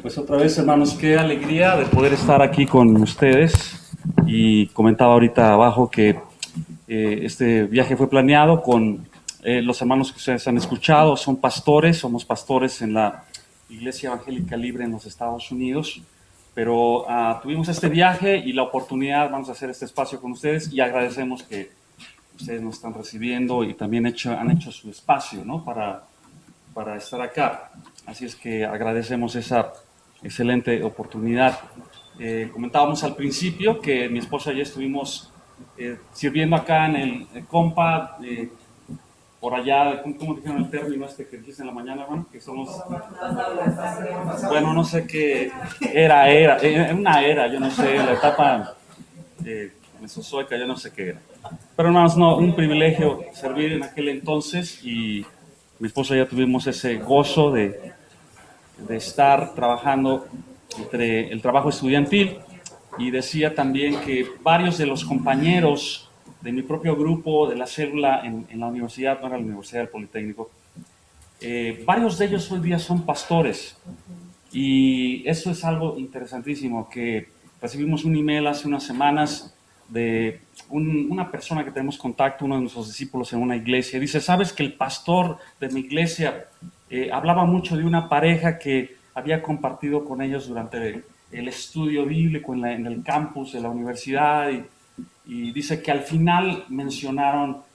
Pues otra vez, hermanos, qué alegría de poder estar aquí con ustedes. Y comentaba ahorita abajo que este viaje fue planeado con los hermanos que ustedes han escuchado. Son pastores, somos pastores en la Iglesia Evangélica Libre en los Estados Unidos. Pero tuvimos este viaje y la oportunidad, vamos a hacer este espacio con ustedes y agradecemos que ustedes nos están recibiendo y también han hecho su espacio, ¿no? para estar acá. Así es que agradecemos esa excelente oportunidad. Comentábamos al principio que mi esposa y yo estuvimos sirviendo acá en el Compa, por allá, ¿cómo dijeron el término este que dijiste en la mañana, hermano? Que somos, bueno, no sé qué era una era, yo no sé, la etapa mesozoica, yo no sé qué era. Pero hermanos, no, un privilegio servir en aquel entonces y mi esposa y yo tuvimos ese gozo de estar trabajando entre el trabajo estudiantil, y decía también que varios de los compañeros de mi propio grupo, de la célula en la universidad, no era la Universidad del Politécnico, varios de ellos hoy día son pastores, y eso es algo interesantísimo, que recibimos un email hace unas semanas de una persona que tenemos contacto, uno de nuestros discípulos en una iglesia. Dice, ¿sabes que el pastor de mi iglesia hablaba mucho de una pareja que había compartido con ellos durante el estudio bíblico en el campus de la universidad? Y dice que al final mencionó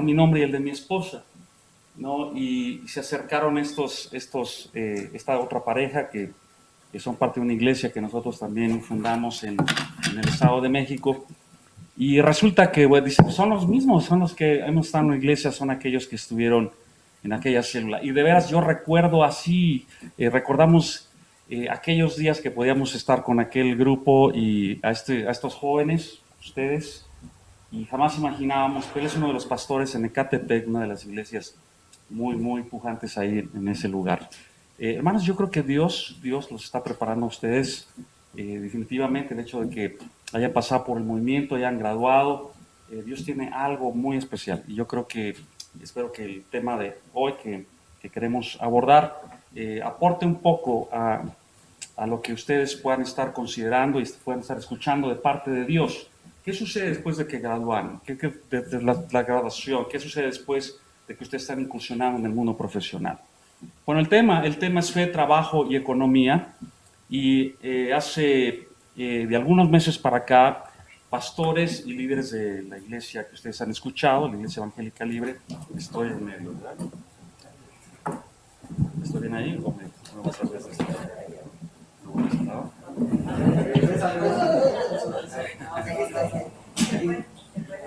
mi nombre y el de mi esposa, ¿no? Y se acercaron esta otra pareja que son parte de una iglesia que nosotros también fundamos en el Estado de México. Y resulta que, bueno, dice, son los mismos, son los que hemos estado en la iglesia, son aquellos que estuvieron en aquella célula. Y de veras yo recuerdo así, recordamos aquellos días que podíamos estar con aquel grupo y a estos jóvenes, ustedes, y jamás imaginábamos que él es uno de los pastores en Ecatepec, una de las iglesias muy, muy pujantes ahí en ese lugar. Hermanos, yo creo que Dios los está preparando a ustedes, definitivamente, el hecho de que hayan pasado por el movimiento, hayan graduado, Dios tiene algo muy especial. Y yo espero que el tema de hoy que queremos abordar aporte un poco a lo que ustedes puedan estar considerando y puedan estar escuchando de parte de Dios. ¿Qué sucede después de que gradúan? De la graduación? ¿Qué sucede después de que ustedes están incursionando en el mundo profesional? Bueno, el tema es fe, trabajo y economía. Y hace de algunos meses para acá, pastores y líderes de la iglesia que ustedes han escuchado, la Iglesia Evangélica Libre, estoy en medio, ¿verdad? ¿Estoy bien ahí? ¿O me vas a ver esto? ¿No?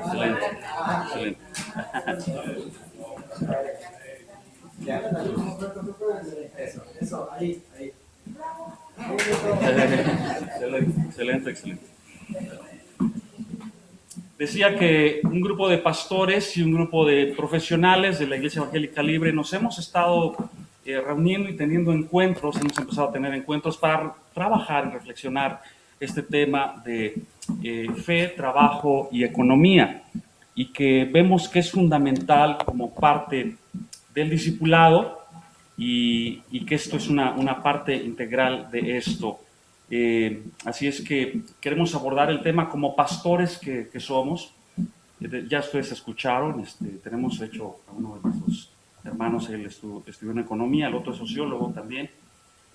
Excelente, excelente. Eso, ahí. Excelente. Decía que un grupo de pastores y un grupo de profesionales de la Iglesia Evangélica Libre nos hemos estado reuniendo y teniendo encuentros, hemos empezado a tener encuentros para trabajar y reflexionar este tema de fe, trabajo y economía, y que vemos que es fundamental como parte del discipulado y que esto es una parte integral de esto. Así es que queremos abordar el tema como pastores que somos. Ya ustedes escucharon, tenemos hecho a uno de nuestros hermanos, él estudió en economía, el otro es sociólogo también,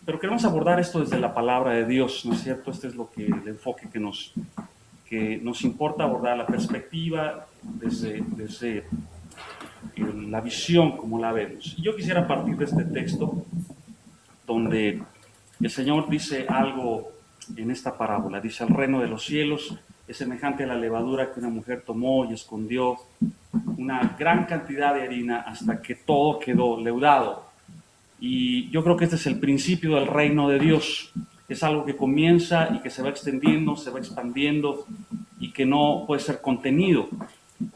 pero queremos abordar esto desde la palabra de Dios, ¿no es cierto? Este es el enfoque que nos importa abordar, la perspectiva desde la visión como la vemos. Y yo quisiera partir de este texto donde el Señor dice algo en esta parábola. Dice, el reino de los cielos es semejante a la levadura que una mujer tomó y escondió una gran cantidad de harina hasta que todo quedó leudado. Y yo creo que este es el principio del reino de Dios. Es algo que comienza y que se va extendiendo, se va expandiendo y que no puede ser contenido.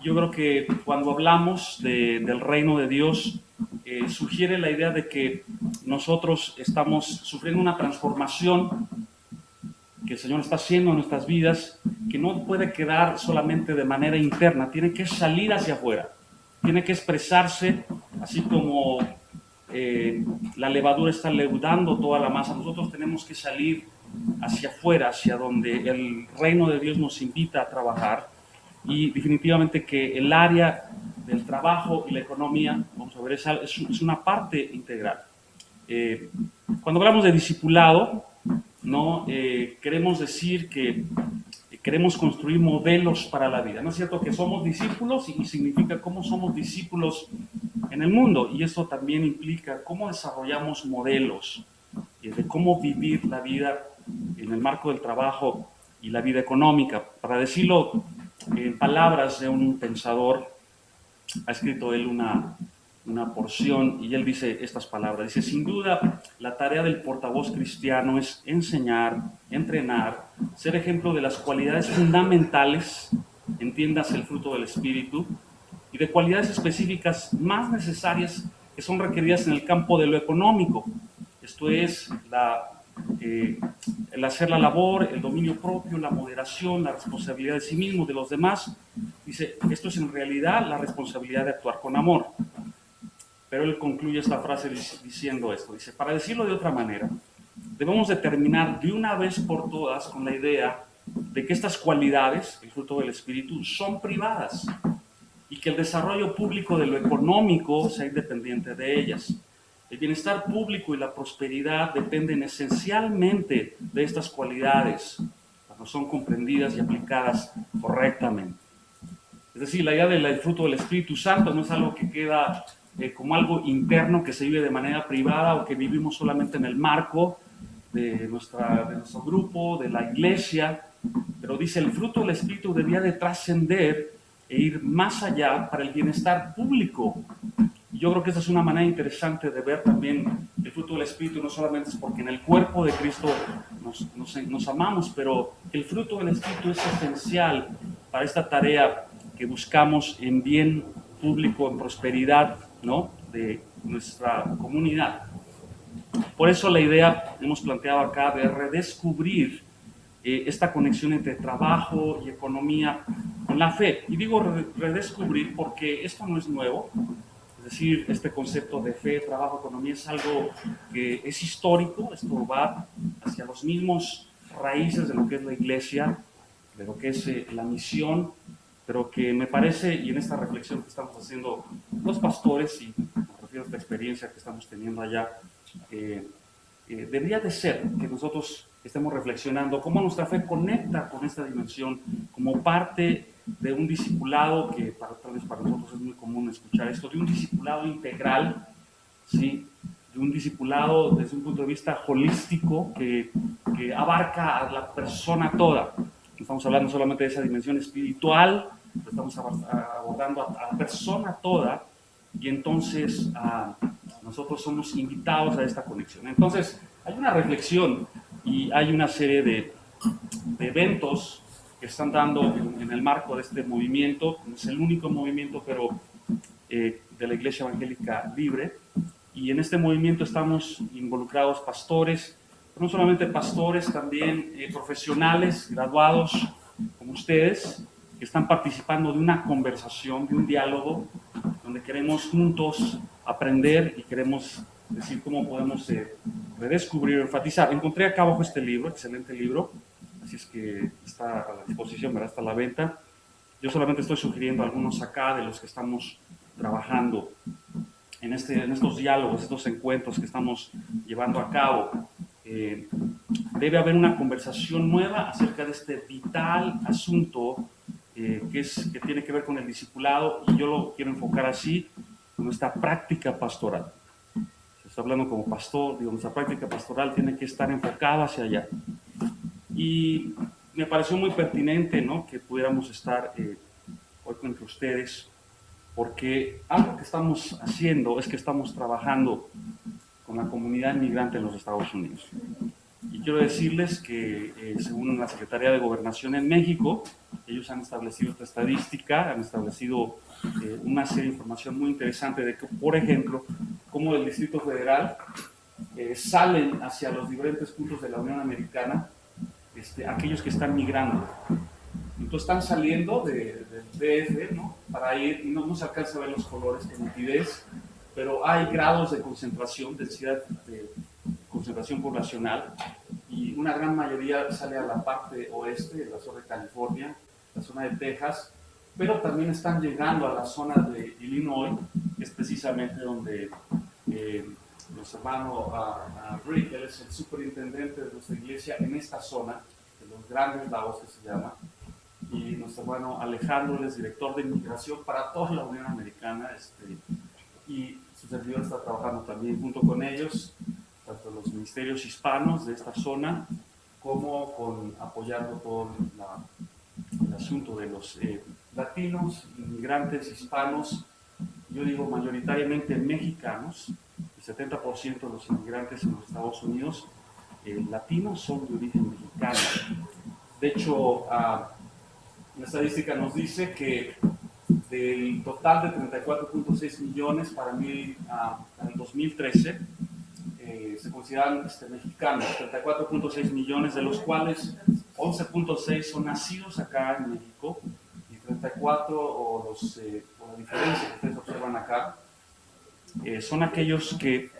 Yo creo que cuando hablamos del reino de Dios, sugiere la idea de que nosotros estamos sufriendo una transformación que el Señor está haciendo en nuestras vidas, que no puede quedar solamente de manera interna, tiene que salir hacia afuera, tiene que expresarse, así como la levadura está leudando toda la masa. Nosotros tenemos que salir hacia afuera, hacia donde el reino de Dios nos invita a trabajar, y definitivamente que el área del trabajo y la economía, vamos a ver, es una parte integral. Cuando hablamos de discipulado, ¿no? Queremos decir que queremos construir modelos para la vida. ¿No es cierto que somos discípulos? Y significa cómo somos discípulos en el mundo. Y eso también implica cómo desarrollamos modelos de cómo vivir la vida en el marco del trabajo y la vida económica. Para decirlo en palabras de un pensador, ha escrito él una porción y él dice estas palabras. Dice: sin duda, la tarea del portavoz cristiano es enseñar, entrenar, ser ejemplo de las cualidades fundamentales, entiendas el fruto del Espíritu, y de cualidades específicas más necesarias que son requeridas en el campo de lo económico. Esto es el hacer la labor, el dominio propio, la moderación, la responsabilidad de sí mismo, de los demás. Dice, esto es en realidad la responsabilidad de actuar con amor. Pero él concluye esta frase diciendo esto. Dice, para decirlo de otra manera, debemos de terminar de una vez por todas con la idea de que estas cualidades, el fruto del Espíritu, son privadas y que el desarrollo público de lo económico sea independiente de ellas. El bienestar público y la prosperidad dependen esencialmente de estas cualidades cuando son comprendidas y aplicadas correctamente. Es decir, la idea del fruto del Espíritu Santo no es algo que queda como algo interno que se vive de manera privada o que vivimos solamente en el marco de nuestro grupo, de la iglesia, pero dice el fruto del Espíritu debía de trascender e ir más allá para el bienestar público. Y yo creo que esa es una manera interesante de ver también el fruto del Espíritu. No solamente es porque en el cuerpo de Cristo nos amamos, pero el fruto del Espíritu es esencial para esta tarea que buscamos en bien público, en prosperidad, ¿no?, de nuestra comunidad. Por eso la idea, hemos planteado acá, de redescubrir esta conexión entre trabajo y economía con la fe. Y digo redescubrir porque esto no es nuevo. Es decir, este concepto de fe, trabajo, economía es algo que es histórico. Esto va hacia los mismos raíces de lo que es la iglesia, de lo que es la misión, pero que me parece, y en esta reflexión que estamos haciendo los pastores, y me refiero a esta experiencia que estamos teniendo allá, debería de ser que nosotros estemos reflexionando cómo nuestra fe conecta con esta dimensión como parte de un discipulado que tal vez para nosotros es muy común escuchar esto, de un discipulado integral, ¿sí?, de un discipulado desde un punto de vista holístico que abarca a la persona toda. Estamos hablando solamente de esa dimensión espiritual, estamos abordando a la persona toda, y entonces nosotros somos invitados a esta conexión. Entonces, hay una reflexión y hay una serie de eventos que están dando en el marco de este movimiento. No es el único movimiento, pero de la Iglesia Evangélica Libre. Y en este movimiento estamos involucrados pastores, pero no solamente pastores, también profesionales, graduados como ustedes, que están participando de una conversación, de un diálogo, donde queremos juntos aprender y queremos decir cómo podemos redescubrir, enfatizar. Encontré acá abajo este libro, excelente libro, así es que está a la disposición, ¿verdad? Está a la venta. Yo solamente estoy sugiriendo algunos acá de los que estamos trabajando en estos diálogos, estos encuentros que estamos llevando a cabo. Debe haber una conversación nueva acerca de este vital asunto que tiene que ver con el discipulado, y yo lo quiero enfocar así, con nuestra práctica pastoral. Se está hablando como pastor, digo, nuestra práctica pastoral tiene que estar enfocada hacia allá. Y me pareció muy pertinente, ¿no?, que pudiéramos estar hoy entre ustedes, porque algo que estamos haciendo es que estamos trabajando con la comunidad inmigrante en los Estados Unidos. Y quiero decirles que según la Secretaría de Gobernación en México, ellos han establecido esta estadística, han establecido una serie de información muy interesante de que, por ejemplo, cómo del Distrito Federal salen hacia los diferentes puntos de la Unión Americana aquellos que están migrando. Entonces están saliendo del DF, ¿no?, para ir, y no se alcanza a ver los colores con nitidez, pero hay grados de concentración, densidad de concentración poblacional, y una gran mayoría sale a la parte oeste, la zona de California, la zona de Texas, pero también están llegando a la zona de Illinois, que es precisamente donde nuestro hermano Rick, él es el superintendente de nuestra iglesia en esta zona, de los Grandes Lagos que se llama, y nuestro hermano Alejandro, él es director de inmigración para toda la Unión Americana, y su servidor está trabajando también junto con ellos, tanto los ministerios hispanos de esta zona, como apoyando todo el asunto de los latinos, inmigrantes, hispanos, yo digo mayoritariamente mexicanos. El 70% de los inmigrantes en los Estados Unidos latinos son de origen mexicano. De hecho, la estadística nos dice que del total de 34.6 millones para el 2013, se consideran mexicanos, 34.6 millones, de los cuales 11.6 son nacidos acá en México, y 34, o la diferencia que ustedes observan acá, son aquellos que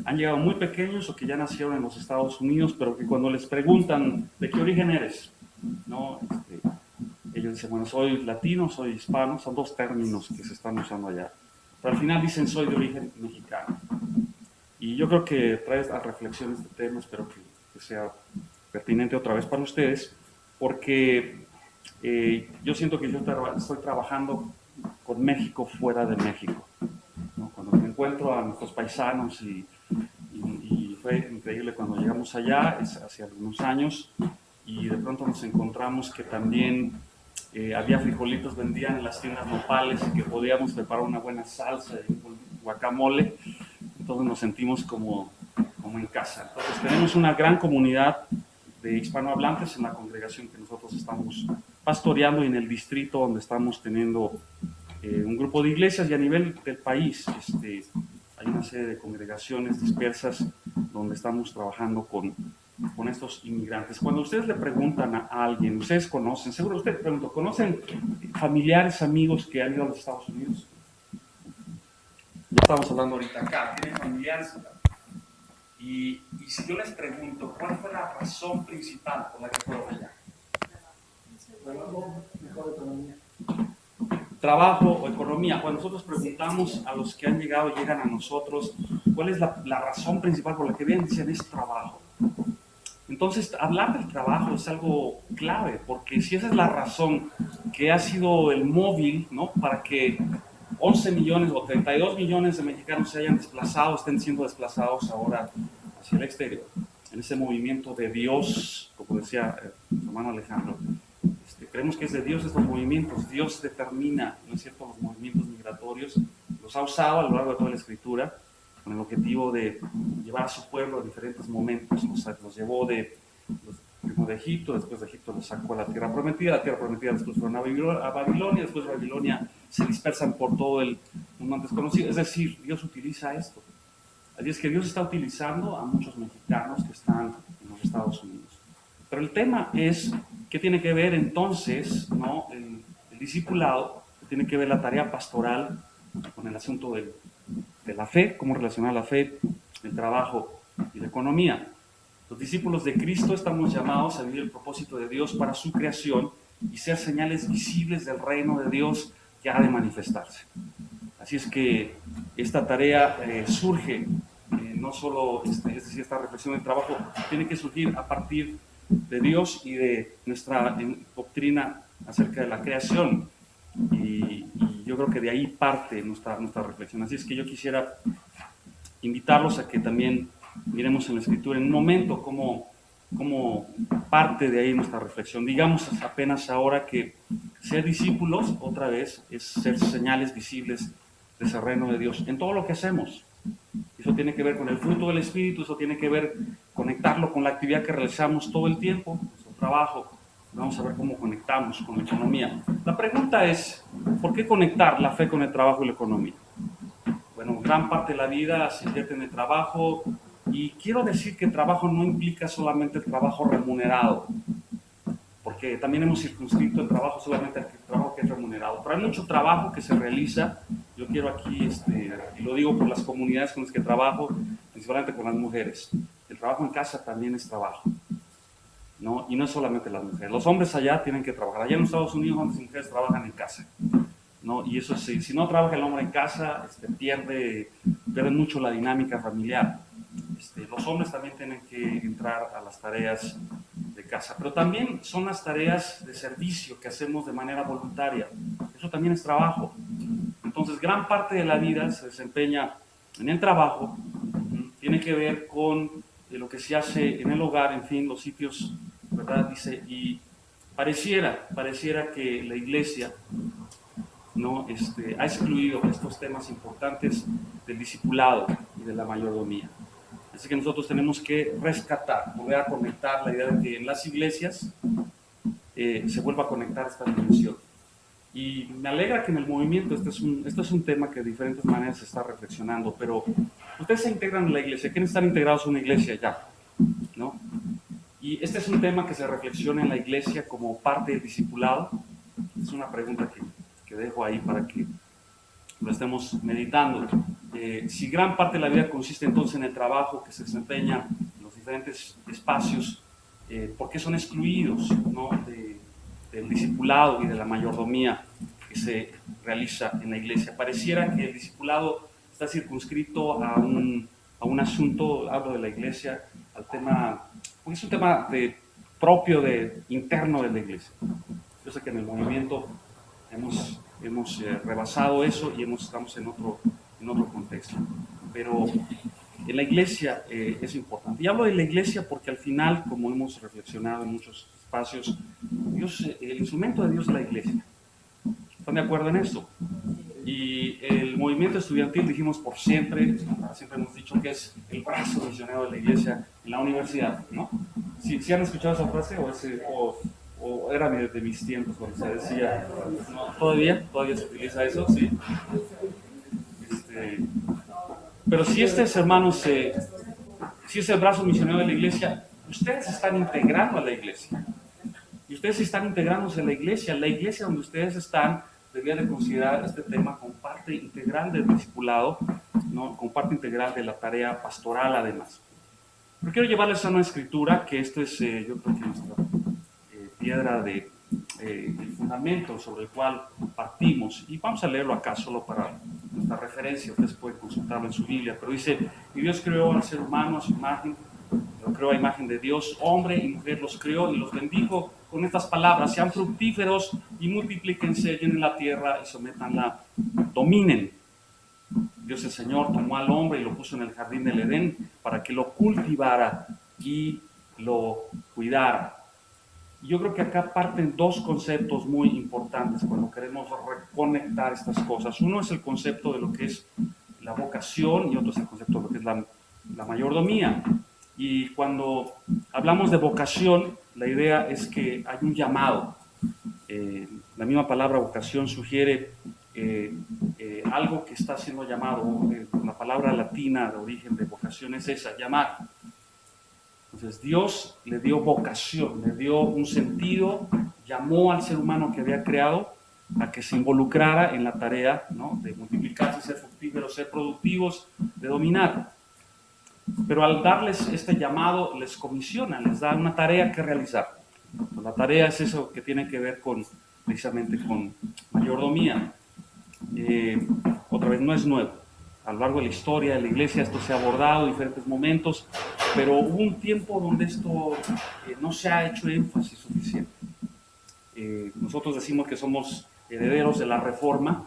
han llegado muy pequeños o que ya nacieron en los Estados Unidos, pero que cuando les preguntan ¿de qué origen eres?, ¿no? Ellos dicen, bueno, soy latino, soy hispano, son dos términos que se están usando allá, pero al final dicen soy de origen mexicano. Y yo creo que trae a reflexión este tema, espero que sea pertinente otra vez para ustedes, porque yo siento que yo estoy trabajando con México fuera de México, ¿no? Cuando me encuentro a nuestros paisanos, y fue increíble cuando llegamos allá, hace algunos años, y de pronto nos encontramos que también había frijolitos, vendían en las tiendas nopales, y que podíamos preparar una buena salsa y un guacamole. Entonces nos sentimos como en casa. Entonces tenemos una gran comunidad de hispanohablantes en la congregación que nosotros estamos pastoreando, y en el distrito donde estamos teniendo un grupo de iglesias, y a nivel del país hay una serie de congregaciones dispersas donde estamos trabajando con estos inmigrantes. Cuando ustedes le preguntan a alguien, ustedes conocen, seguro ustedes preguntan, ¿conocen familiares, amigos que han ido a los Estados Unidos? Ya estamos hablando ahorita acá, ¿tienen familiares acá? Y si yo les pregunto, ¿cuál fue la razón principal por la que fueron allá? Mejor economía. Trabajo o economía. Cuando nosotros preguntamos a los que han llegado y llegan a nosotros, ¿cuál es la razón principal por la que vienen? Dicen, es trabajo. Entonces, hablar del trabajo es algo clave, porque si esa es la razón que ha sido el móvil, ¿no?, para que 11 millones o 32 millones de mexicanos se hayan desplazado, estén siendo desplazados ahora hacia el exterior, en ese movimiento de Dios, como decía mi hermano Alejandro, creemos que es de Dios estos movimientos. Dios determina, ¿no es cierto?, los movimientos migratorios, los ha usado a lo largo de toda la Escritura, con el objetivo de llevar a su pueblo a diferentes momentos. Los llevó primero de Egipto, después de Egipto los sacó a la tierra prometida después fueron a Babilonia, después de Babilonia se dispersan por todo el mundo antes conocido. Es decir, Dios utiliza esto. Así es que Dios está utilizando a muchos mexicanos que están en los Estados Unidos. Pero el tema es, ¿qué tiene que ver entonces, ¿no?, el discipulado? ¿Qué tiene que ver la tarea pastoral con el asunto de la fe? ¿Cómo relacionar la fe, el trabajo y la economía? Los discípulos de Cristo estamos llamados a vivir el propósito de Dios para su creación y ser señales visibles del reino de Dios que ha de manifestarse. Así es que esta tarea surge, no solo, es decir, esta reflexión del trabajo tiene que surgir a partir de Dios y de nuestra doctrina acerca de la creación, y yo creo que de ahí parte nuestra reflexión. Así es que yo quisiera invitarlos a que también miremos en la Escritura en un momento como parte de ahí nuestra reflexión. Digamos apenas ahora que ser discípulos, otra vez, es ser señales visibles de ese reino de Dios en todo lo que hacemos. Eso tiene que ver con el fruto del Espíritu, eso tiene que ver conectarlo con la actividad que realizamos todo el tiempo, nuestro trabajo. Vamos a ver cómo conectamos con la economía. La pregunta es, ¿por qué conectar la fe con el trabajo y la economía? Bueno, gran parte de la vida se invierte en el trabajo, y quiero decir que el trabajo no implica solamente el trabajo remunerado, también hemos circunscrito el trabajo solamente al trabajo que es remunerado. Pero hay mucho trabajo que se realiza Yo quiero aquí, y lo digo por las comunidades con las que trabajo, principalmente con las mujeres, el trabajo en casa también es trabajo, ¿no? Y no es solamente las mujeres. Los hombres allá tienen que trabajar. Allá en los Estados Unidos, hombres y mujeres trabajan en casa, ¿no? Y eso sí, si no trabaja el hombre en casa, pierde mucho la dinámica familiar. Los hombres también tienen que entrar a las tareas de casa, pero también son las tareas de servicio que hacemos de manera voluntaria. Eso también es trabajo. Entonces, gran parte de la vida se desempeña en el trabajo, tiene que ver con lo que se hace en el hogar, en fin, los sitios, ¿verdad? Dice, y pareciera que la iglesia, ¿no? Ha excluido estos temas importantes del discipulado y de la mayordomía. Así que nosotros tenemos que rescatar, volver a conectar la idea de que en las iglesias se vuelva a conectar esta dimensión. Y me alegra que en el movimiento, este es un tema que de diferentes maneras se está reflexionando, pero ustedes se integran en la iglesia, ¿quiénes están integrados en una iglesia ya? ¿No? Y este es un tema que se reflexiona en la iglesia como parte del discipulado. Es una pregunta que dejo ahí para que lo estemos meditando. Si gran parte de la vida consiste entonces en el trabajo que se desempeña en los diferentes espacios, ¿por qué son excluidos, ¿no? del discipulado y de la mayordomía que se realiza en la iglesia? Pareciera que el discipulado está circunscrito a un asunto, hablo de la iglesia, al tema, porque es un tema propio, interno de la iglesia. Yo sé que en el movimiento hemos rebasado eso y estamos en otro contexto. Pero en la iglesia es importante. Y hablo de la iglesia porque al final, como hemos reflexionado en muchos espacios, el instrumento de Dios es la iglesia. ¿Están de acuerdo en esto? Y el movimiento estudiantil, dijimos siempre hemos dicho que es el brazo misionero de la iglesia en la universidad, ¿no? ¿Sí han escuchado esa frase o era de mis tiempos cuando se decía, ¿no? ¿Todavía se utiliza eso? Sí. Pero si hermanos, si es el brazo misionero de la iglesia, ustedes están integrando a la iglesia. Y ustedes están integrándose a la iglesia donde ustedes están, deberían de considerar este tema como parte integral del discipulado, ¿no? Como parte integral de la tarea pastoral además. Pero quiero llevarles a una escritura, que esto es, yo creo que nuestra piedra el fundamento sobre el cual partimos, y vamos a leerlo acá solo para nuestra referencia. Ustedes pueden consultarlo en su Biblia, pero dice: y Dios creó al ser humano a su imagen, lo creó a imagen de Dios, hombre y mujer los creó y los bendijo con estas palabras: sean fructíferos y multiplíquense, llenen la tierra y sométanla, dominen. Dios el Señor tomó al hombre y lo puso en el jardín del Edén para que lo cultivara y lo cuidara. Yo creo que acá parten dos conceptos muy importantes cuando queremos reconectar estas cosas. Uno es el concepto de lo que es la vocación y otro es el concepto de lo que es la mayordomía. Y cuando hablamos de vocación, la idea es que hay un llamado. La misma palabra vocación sugiere algo que está siendo llamado. La palabra latina de origen de vocación es esa, llamar. Entonces Dios le dio vocación, le dio un sentido, llamó al ser humano que había creado a que se involucrara en la tarea, ¿no? De multiplicarse, ser fructíferos, ser productivos, de dominar. Pero al darles este llamado, les comisiona, les da una tarea que realizar. Pues la tarea es eso que tiene que ver precisamente con mayordomía. Otra vez, no es nuevo. A lo largo de la historia de la iglesia esto se ha abordado en diferentes momentos, pero hubo un tiempo donde esto no se ha hecho énfasis suficiente. Nosotros decimos que somos herederos de la Reforma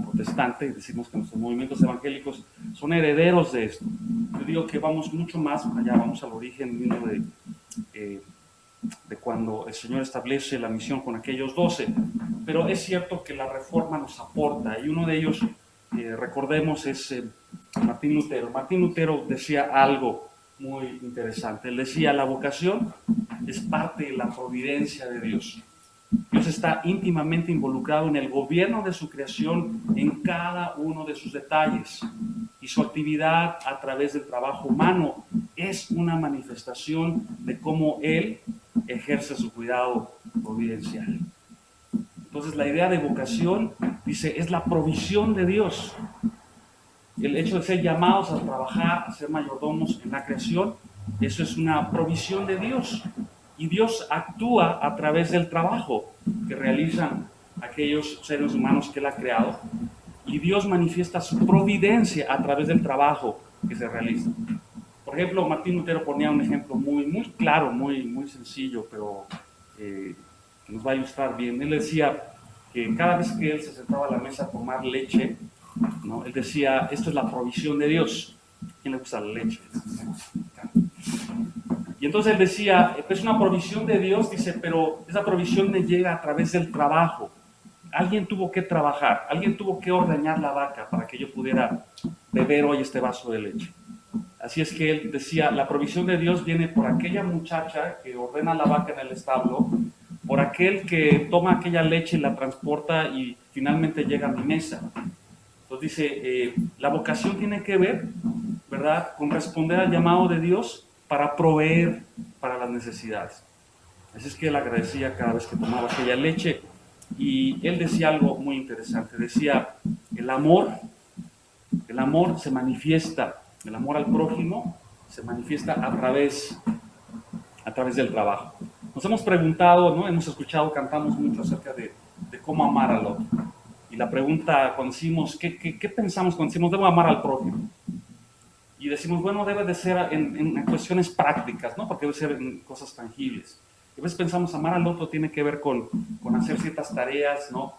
protestante, y decimos que nuestros movimientos evangélicos son herederos de esto. Yo digo que vamos mucho más allá, vamos al origen mismo de cuando el Señor establece la misión con aquellos 12, pero es cierto que la Reforma nos aporta, y uno de ellos, recordemos, es Martín Lutero. Martín Lutero decía algo muy interesante. Él decía: la vocación es parte de la providencia de Dios. Dios está íntimamente involucrado en el gobierno de su creación en cada uno de sus detalles, y su actividad a través del trabajo humano es una manifestación de cómo Él ejerce su cuidado providencial. Entonces la idea de vocación, dice, es la provisión de Dios. El hecho de ser llamados a trabajar, a ser mayordomos en la creación, eso es una provisión de Dios. Y Dios actúa a través del trabajo que realizan aquellos seres humanos que Él ha creado. Y Dios manifiesta su providencia a través del trabajo que se realiza. Por ejemplo, Martín Lutero ponía un ejemplo muy claro, muy sencillo, pero que nos va a ilustrar bien. Él decía que cada vez que él se sentaba a la mesa a tomar leche, ¿no? Él decía, esto es la provisión de Dios. ¿A quién le gusta la leche? Y entonces él decía, es una provisión de Dios, dice, pero esa provisión me llega a través del trabajo. Alguien tuvo que trabajar, alguien tuvo que ordeñar la vaca para que yo pudiera beber hoy este vaso de leche. Así es que él decía, la provisión de Dios viene por aquella muchacha que ordena la vaca en el establo, por aquel que toma aquella leche y la transporta y finalmente llega a mi mesa. Entonces dice, la vocación tiene que ver, ¿verdad?, con responder al llamado de Dios para proveer para las necesidades. Así es que él agradecía cada vez que tomaba aquella leche. Y él decía algo muy interesante, decía, el amor se manifiesta, el amor al prójimo se manifiesta a través del trabajo. Nos hemos preguntado, ¿no? Hemos escuchado, cantamos mucho acerca de cómo amar al otro. Y la pregunta cuando decimos, ¿qué pensamos cuando decimos debo amar al prójimo? Y decimos, bueno, debe de ser en cuestiones prácticas, ¿no? Porque debe ser en cosas tangibles. A veces pensamos amar al otro tiene que ver con hacer ciertas tareas, ¿no?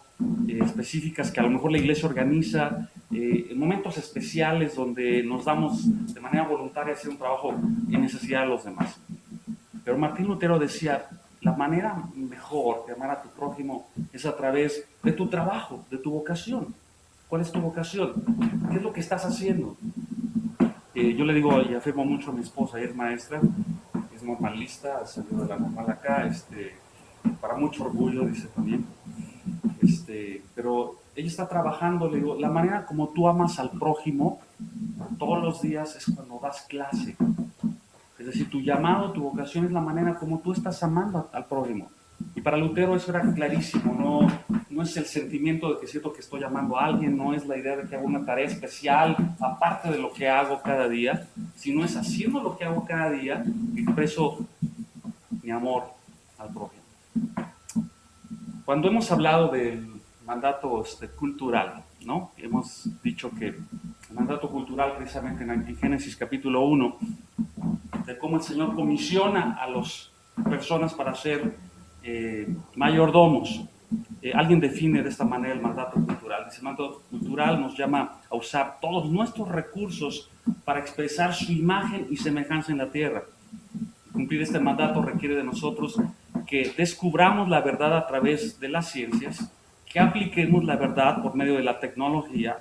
Específicas que a lo mejor la iglesia organiza, en momentos especiales donde nos damos de manera voluntaria a hacer un trabajo en necesidad de los demás. Pero Martín Lutero decía, la manera mejor de amar a tu prójimo es a través de tu trabajo, de tu vocación. ¿Cuál es tu vocación? ¿Qué es lo que estás haciendo? Yo le digo y afirmo mucho a mi esposa, ella es maestra, es normalista, ha salido de la normal acá, para mucho orgullo, dice también. Pero ella está trabajando, le digo, la manera como tú amas al prójimo todos los días es cuando das clase. Es decir, tu llamado, tu vocación es la manera como tú estás amando al prójimo. Y para Lutero eso era clarísimo, no es el sentimiento de que siento que estoy amando a alguien, no es la idea de que hago una tarea especial aparte de lo que hago cada día, sino es haciendo lo que hago cada día que expreso mi amor al prójimo. Cuando hemos hablado del mandato cultural, ¿no? Hemos dicho que el mandato cultural precisamente en Génesis capítulo 1, de cómo el Señor comisiona a las personas para ser mayordomos. Alguien define de esta manera el mandato cultural. Dice, el mandato cultural nos llama a usar todos nuestros recursos para expresar su imagen y semejanza en la tierra. Cumplir este mandato requiere de nosotros que descubramos la verdad a través de las ciencias, que apliquemos la verdad por medio de la tecnología,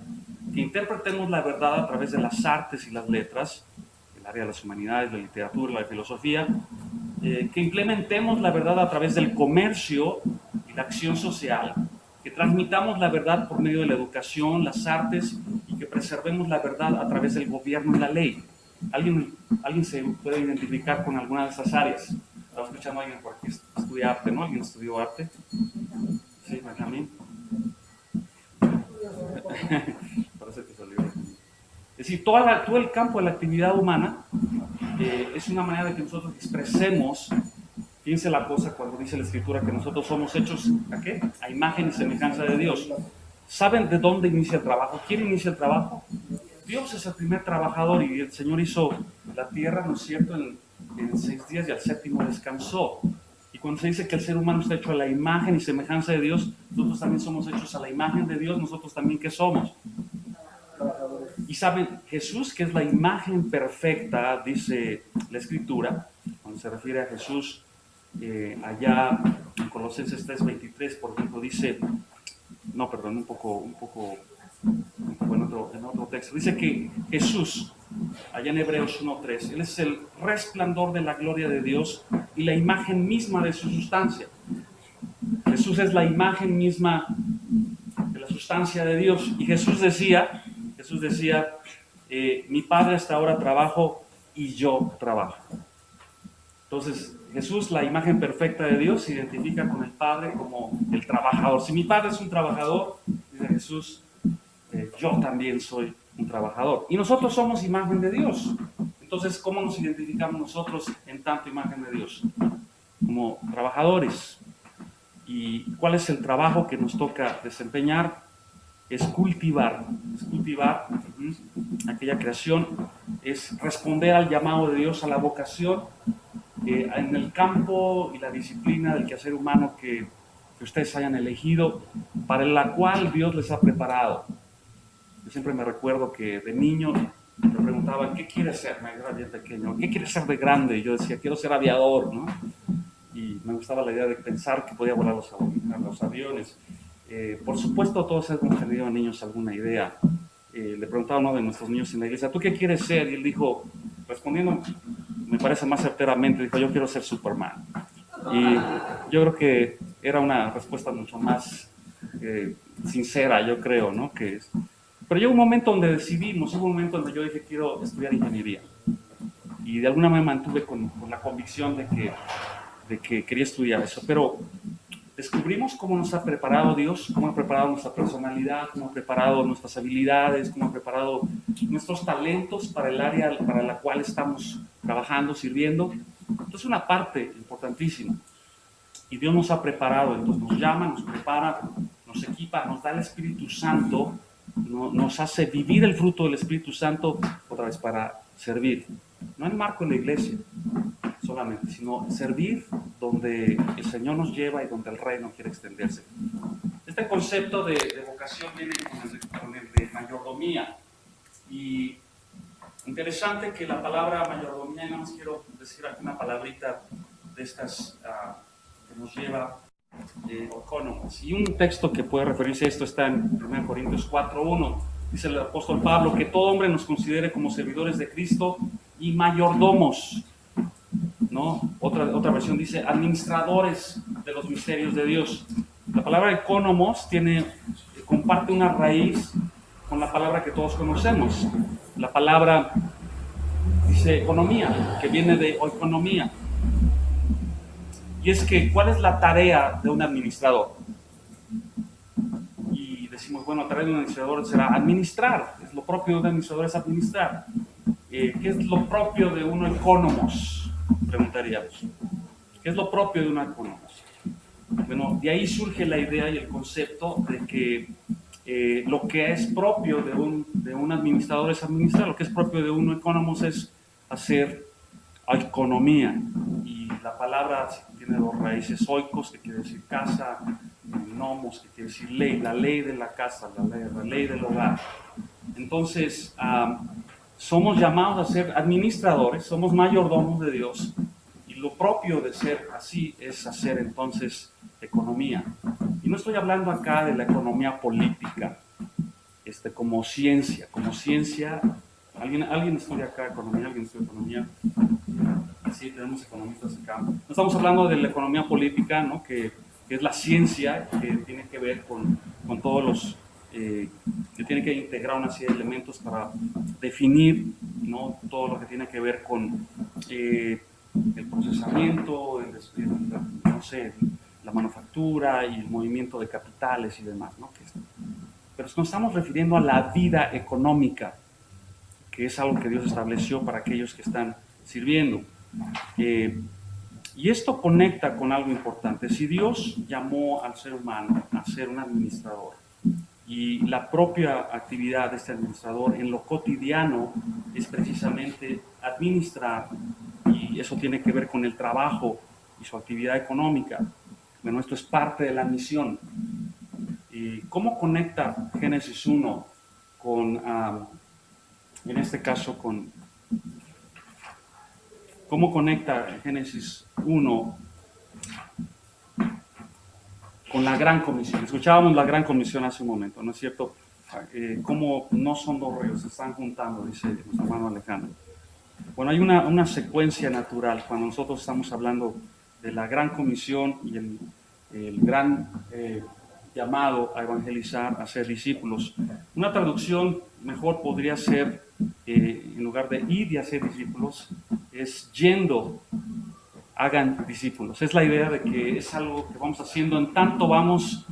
que interpretemos la verdad a través de las artes y las letras, el área de las humanidades, la literatura, la filosofía, que implementemos la verdad a través del comercio y la acción social, que transmitamos la verdad por medio de la educación, las artes, y que preservemos la verdad a través del gobierno y la ley. ¿Alguien se puede identificar con alguna de esas áreas? Estaba escuchando a alguien por aquí que estudia arte, ¿no? ¿Alguien estudió arte? Sí, Benjamín. Parece que salió. Es decir, todo el campo de la actividad humana es una manera de que nosotros expresemos, fíjense la cosa cuando dice la Escritura que nosotros somos hechos, ¿a qué? A imagen y semejanza de Dios. ¿Saben de dónde inicia el trabajo? ¿Quién inicia el trabajo? Dios es el primer trabajador y el Señor hizo la tierra, ¿no es cierto?, en 6 días y al séptimo descansó. Y cuando se dice que el ser humano está hecho a la imagen y semejanza de Dios, nosotros también somos hechos a la imagen de Dios, nosotros también, ¿qué somos? Y saben, Jesús, que es la imagen perfecta, dice la Escritura, cuando se refiere a Jesús, allá en Colosenses 3:23, por ejemplo, dice, no, perdón, un poco en otro texto, dice que Jesús, allá en Hebreos 1:3, Él es el resplandor de la gloria de Dios y la imagen misma de su sustancia. Jesús es la imagen misma de la sustancia de Dios. Y Jesús decía, mi Padre hasta ahora trabajo y yo trabajo. Entonces, Jesús, la imagen perfecta de Dios, se identifica con el Padre como el trabajador. Si mi Padre es un trabajador, dice Jesús, yo también soy un trabajador. Y nosotros somos imagen de Dios. Entonces, ¿cómo nos identificamos nosotros en tanto imagen de Dios? Como trabajadores. ¿Y cuál es el trabajo que nos toca desempeñar? Es cultivar aquella creación, es responder al llamado de Dios, a la vocación en el campo y la disciplina del quehacer humano que ustedes hayan elegido, para la cual Dios les ha preparado. Yo siempre me recuerdo que de niño me preguntaban, ¿qué quieres ser? Me era bien pequeño, ¿qué quieres ser de grande? Y yo decía, quiero ser aviador, ¿no? Y me gustaba la idea de pensar que podía volar los aviones. Por supuesto, todos hemos tenido niños alguna idea. Le preguntaba a uno de nuestros niños en la iglesia, ¿tú qué quieres ser? Y él dijo, respondiendo, me parece más certeramente, dijo, yo quiero ser Superman. Y yo creo que era una respuesta mucho más sincera, yo creo, ¿no? Pero llegó un momento donde decidimos, hubo un momento donde yo dije, quiero estudiar ingeniería. Y de alguna manera mantuve con la convicción de que quería estudiar eso. Pero descubrimos cómo nos ha preparado Dios, cómo ha preparado nuestra personalidad, cómo ha preparado nuestras habilidades, cómo ha preparado nuestros talentos para el área para la cual estamos trabajando, sirviendo. Entonces, una parte importantísima. Y Dios nos ha preparado, entonces nos llama, nos prepara, nos equipa, nos da el Espíritu Santo, nos hace vivir el fruto del Espíritu Santo otra vez para servir. No en marco en la iglesia solamente, sino servir donde el Señor nos lleva y donde el reino quiere extenderse. Este concepto de vocación viene con el de mayordomía. Y interesante que la palabra mayordomía, y nada más quiero decir alguna palabrita de estas que nos lleva autónomos. Y un texto que puede referirse a esto está en 1 Corintios 4:1. Dice el apóstol Pablo que todo hombre nos considere como servidores de Cristo y mayordomos, ¿no? Otra versión dice administradores de los misterios de Dios. La palabra economos comparte una raíz con la palabra que todos conocemos. La palabra dice economía, que viene de oikonomía. Y es que, ¿cuál es la tarea de un administrador? Y decimos, bueno, la tarea de un administrador será administrar. Es lo propio de un administrador, es administrar. ¿Qué es lo propio de un economos? Preguntaríamos. ¿Qué es lo propio de un economos? Bueno, de ahí surge la idea y el concepto de que lo que es propio de un administrador es administrar, lo que es propio de un economos es hacer economía. Y la palabra tiene dos raíces: oikos, que quiere decir casa, nomos, que quiere decir ley, la ley de la casa, la ley del hogar. Entonces, somos llamados a ser administradores, somos mayordomos de Dios, y lo propio de ser así es hacer entonces economía. Y no estoy hablando acá de la economía política, como ciencia. ¿Alguien estudia acá economía? ¿Alguien estudia economía? Sí, tenemos economistas acá. No estamos hablando de la economía política, ¿no? que es la ciencia que tiene que ver con todos los... que tiene que integrar una serie de elementos para definir, ¿no? Todo lo que tiene que ver con el procesamiento, no sé, la manufactura y el movimiento de capitales y demás, ¿no? Pero nos estamos refiriendo a la vida económica, que es algo que Dios estableció para aquellos que están sirviendo. Y esto conecta con algo importante. Si Dios llamó al ser humano a ser un administrador, y la propia actividad de este administrador en lo cotidiano es precisamente administrar, y eso tiene que ver con el trabajo y su actividad económica. Bueno, esto es parte de la misión. ¿Y cómo conecta Génesis 1 con, en este caso, cómo conecta Génesis 1 con la Gran Comisión? Escuchábamos la Gran Comisión hace un momento, ¿no es cierto? Cómo no son dos ríos, se están juntando, dice nuestro hermano Alejandro. Bueno, hay una secuencia natural cuando nosotros estamos hablando de la Gran Comisión y el gran llamado a evangelizar, a ser discípulos. Una traducción mejor podría ser, en lugar de ir y hacer discípulos, es yendo hagan discípulos. Es la idea de que es algo que vamos haciendo en tanto vamos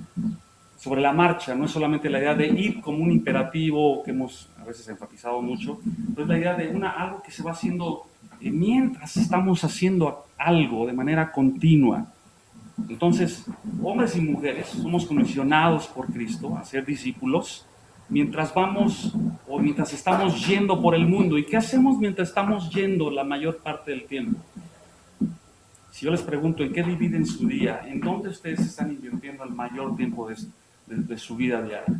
sobre la marcha, no es solamente la idea de ir como un imperativo que hemos a veces enfatizado mucho, pero es la idea de algo que se va haciendo mientras estamos haciendo algo de manera continua. Entonces, hombres y mujeres somos comisionados por Cristo a ser discípulos mientras vamos o mientras estamos yendo por el mundo. ¿Y qué hacemos mientras estamos yendo la mayor parte del tiempo? Si yo les pregunto en qué dividen su día, ¿en dónde ustedes están invirtiendo el mayor tiempo de su vida diaria?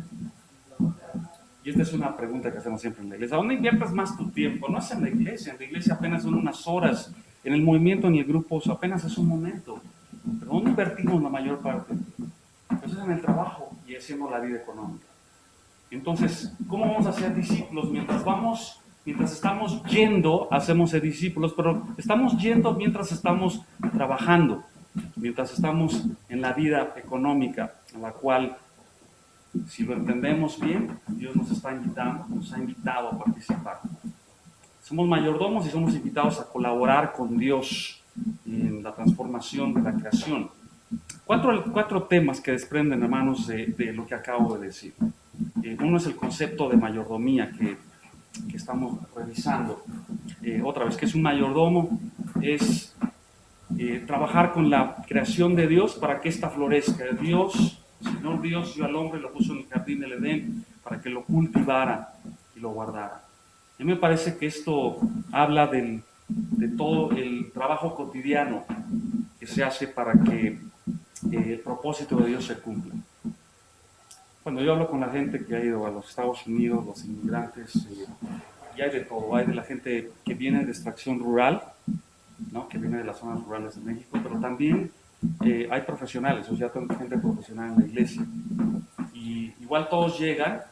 Y esta es una pregunta que hacemos siempre en la iglesia. ¿Dónde inviertes más tu tiempo? No es en la iglesia apenas son unas horas, en el movimiento ni el grupo apenas es un momento. ¿Pero dónde invertimos la mayor parte? Pues es en el trabajo y haciendo la vida económica. Entonces, ¿cómo vamos a ser discípulos? Mientras estamos yendo, hacemos ser discípulos, pero estamos yendo mientras estamos trabajando, mientras estamos en la vida económica, en la cual, si lo entendemos bien, Dios nos ha invitado a participar. Somos mayordomos y somos invitados a colaborar con Dios en la transformación de la creación. Cuatro temas que desprenden, hermanos, de lo que acabo de decir. Uno es el concepto de mayordomía que estamos revisando. Otra vez, ¿qué es un mayordomo? Es trabajar con la creación de Dios para que ésta florezca. Dios, el Señor Dios, dio al hombre, lo puso en el jardín del Edén para que lo cultivara y lo guardara. A mí me parece que esto habla de todo el trabajo cotidiano que se hace para que el propósito de Dios se cumpla. Cuando yo hablo con la gente que ha ido a los Estados Unidos, los inmigrantes, y hay de todo, hay de la gente que viene de extracción rural, ¿no? Que viene de las zonas rurales de México, pero también hay profesionales, o sea, gente profesional en la iglesia. Y igual todos llegan,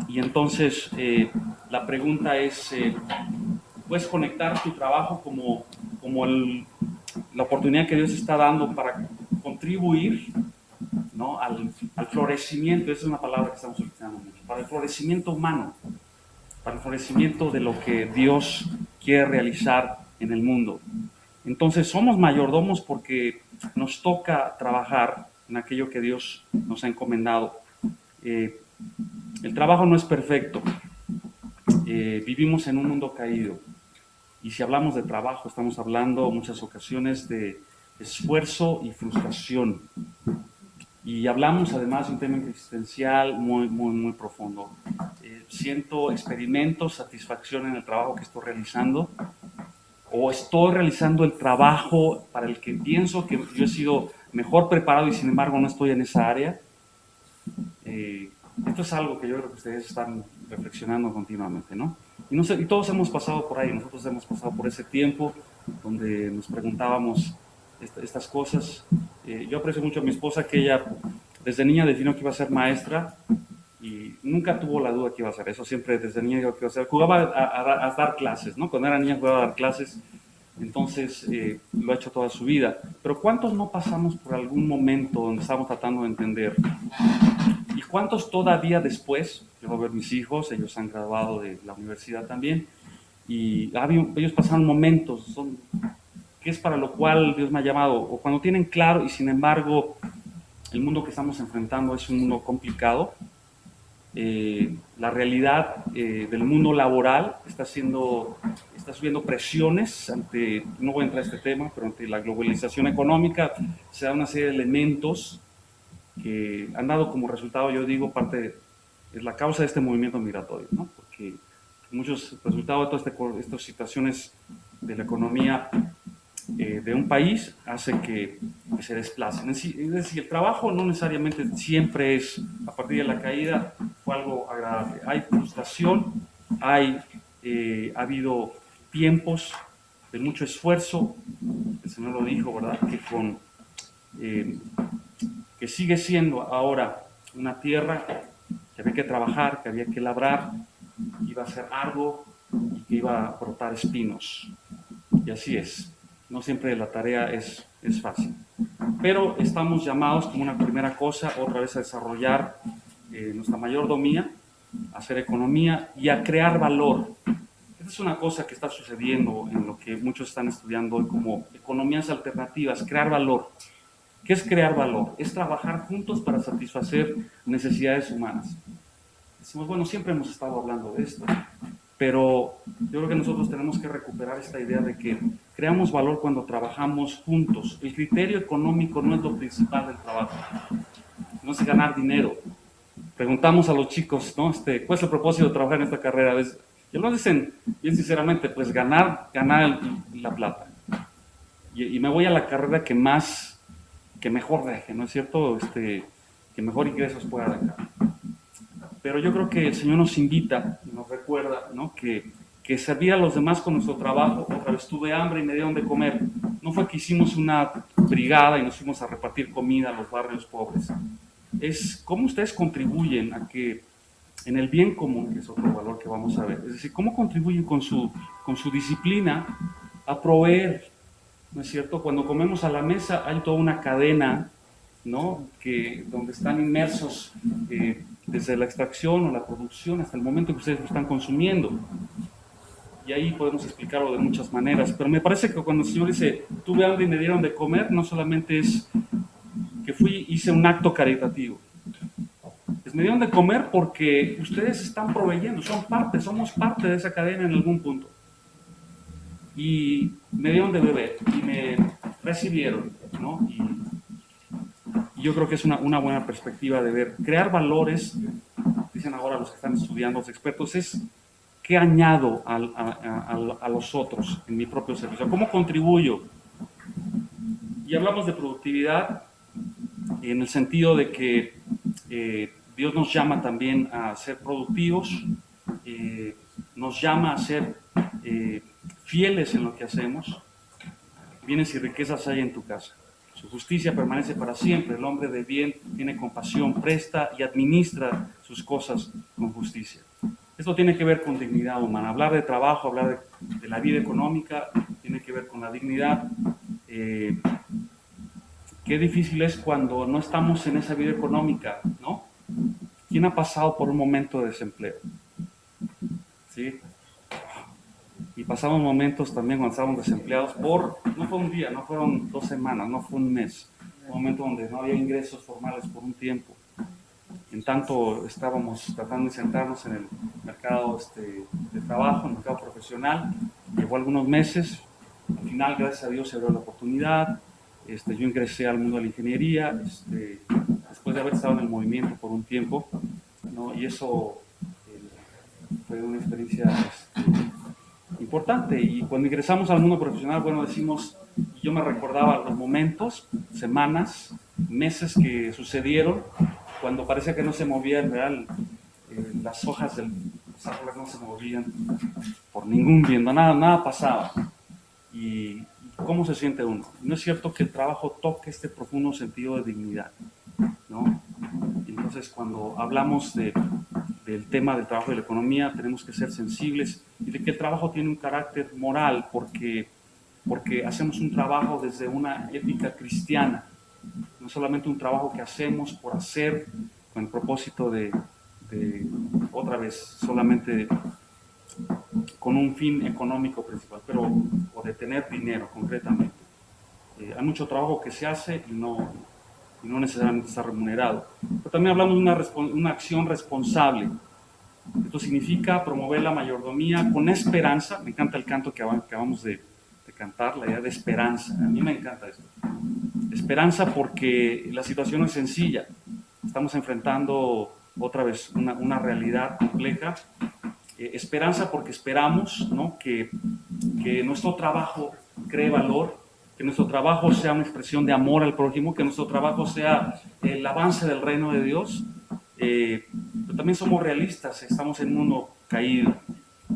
y entonces la pregunta es, ¿puedes conectar tu trabajo como la oportunidad que Dios está dando para contribuir, ¿no? al florecimiento? Esa es una palabra que estamos utilizando mucho, para el florecimiento humano, para el florecimiento de lo que Dios quiere realizar en el mundo. Entonces somos mayordomos porque nos toca trabajar en aquello que Dios nos ha encomendado. El trabajo no es perfecto. Vivimos en un mundo caído. Y si hablamos de trabajo, estamos hablando en muchas ocasiones de esfuerzo y frustración. Y hablamos además de un tema existencial muy profundo. Experimento satisfacción en el trabajo que estoy realizando, o estoy realizando el trabajo para el que pienso que yo he sido mejor preparado y sin embargo no estoy en esa área. Esto es algo que yo creo que ustedes están reflexionando continuamente, ¿no? Y todos hemos pasado por ahí, nosotros hemos pasado por ese tiempo donde nos preguntábamos estas cosas. Yo aprecio mucho a mi esposa, que ella desde niña definió que iba a ser maestra y nunca tuvo la duda que iba a hacer eso. Siempre desde niña dijo que iba a ser. Jugaba a dar clases, ¿no? Cuando era niña jugaba a dar clases, entonces lo ha hecho toda su vida. Pero ¿cuántos no pasamos por algún momento donde estamos tratando de entender? ¿Y cuántos todavía después? Yo voy a ver mis hijos, ellos han graduado de la universidad también, y ellos pasaron momentos, que es para lo cual Dios me ha llamado, o cuando tienen claro y sin embargo el mundo que estamos enfrentando es un mundo complicado. La realidad del mundo laboral está subiendo presiones no voy a entrar a este tema, pero ante la globalización económica se da una serie de elementos que han dado como resultado, yo digo, es la causa de este movimiento migratorio, ¿no? Porque muchos resultados de todas estas situaciones de la economía de un país hace que se desplacen. Es decir, el trabajo no necesariamente siempre es, a partir de la caída, fue algo agradable. Hay frustración, ha habido tiempos de mucho esfuerzo, el Señor lo dijo, ¿verdad? Que sigue siendo ahora una tierra que había que trabajar, que había que labrar, que iba a ser arduo y que iba a brotar espinos. Y así es. No siempre la tarea es fácil. Pero estamos llamados como una primera cosa otra vez a desarrollar nuestra mayordomía, a hacer economía y a crear valor. Esta esta es una cosa que está sucediendo en lo que muchos están estudiando hoy como economías alternativas, crear valor. ¿Qué es crear valor? Es trabajar juntos para satisfacer necesidades humanas. Decimos, bueno, siempre hemos estado hablando de esto, pero yo creo que nosotros tenemos que recuperar esta idea de que creamos valor cuando trabajamos juntos. El criterio económico no es lo principal del trabajo, no es ganar dinero. Preguntamos a los chicos, ¿no? ¿Cuál es el propósito de trabajar en esta carrera? Y lo dicen bien sinceramente, pues ganar la plata. Y me voy a la carrera que mejor deje, ¿no es cierto? Que mejor ingresos pueda dejar. Pero yo creo que el Señor nos invita, nos recuerda, ¿no? que servir a los demás con nuestro trabajo. Otra vez tuve hambre y me dieron de comer. No fue que hicimos una brigada y nos fuimos a repartir comida a los barrios pobres. Es cómo ustedes contribuyen a que en el bien común, que es otro valor que vamos a ver, es decir, cómo contribuyen con su disciplina a proveer, ¿no es cierto? Cuando comemos a la mesa hay toda una cadena, ¿no? Donde están inmersos desde la extracción o la producción hasta el momento que ustedes lo están consumiendo. Y ahí podemos explicarlo de muchas maneras, pero me parece que cuando el Señor dice, tuve hambre y me dieron de comer, no solamente es que hice un acto caritativo. Me dieron de comer porque ustedes están proveyendo, somos parte de esa cadena en algún punto. Y me dieron de beber y me recibieron, ¿no? Y yo creo que es una buena perspectiva de ver. Crear valores, dicen ahora los que están estudiando, los expertos, es qué añado a los otros en mi propio servicio, cómo contribuyo. Y hablamos de productividad en el sentido de que Dios nos llama también a ser productivos, nos llama a ser fieles en lo que hacemos. Bienes y riquezas hay en tu casa. Su justicia permanece para siempre. El hombre de bien tiene compasión, presta y administra sus cosas con justicia. Esto tiene que ver con dignidad humana. Hablar de trabajo, hablar de la vida económica, tiene que ver con la dignidad. Qué difícil es cuando no estamos en esa vida económica, ¿no? ¿Quién ha pasado por un momento de desempleo? ¿Sí? Y pasamos momentos también cuando estábamos desempleados no fue un día, no fueron 2 semanas, no fue un mes. Un momento donde no había ingresos formales por un tiempo. En tanto estábamos tratando de sentarnos en el mercado de trabajo, en el mercado profesional. Llevó algunos meses. Al final, gracias a Dios, se abrió la oportunidad. Yo ingresé al mundo de la ingeniería después de haber estado en el movimiento por un tiempo, ¿no? Y eso fue una experiencia importante. Y cuando ingresamos al mundo profesional, bueno, yo me recordaba los momentos, semanas, meses que sucedieron cuando parecía que no se movían, las hojas de los árboles no se movían por ningún viento, nada pasaba. Y ¿cómo se siente uno? No es cierto que el trabajo toque este profundo sentido de dignidad, ¿no? Entonces, cuando hablamos del tema del trabajo y de la economía, tenemos que ser sensibles y de que el trabajo tiene un carácter moral porque hacemos un trabajo desde una ética cristiana, no solamente un trabajo que hacemos por hacer con el propósito de otra vez, solamente con un fin económico principal, o de tener dinero concretamente. Hay mucho trabajo que se hace y no necesariamente está remunerado. Pero también hablamos de una acción responsable. Esto significa promover la mayordomía con esperanza. Me encanta el canto que acabamos de cantar, la idea de esperanza. A mí me encanta esto. Esperanza porque la situación no es sencilla. Estamos enfrentando otra vez una realidad compleja. Esperanza porque esperamos, ¿no? que nuestro trabajo cree valor, que nuestro trabajo sea una expresión de amor al prójimo, que nuestro trabajo sea el avance del reino de Dios. Pero también somos realistas, estamos en un mundo caído.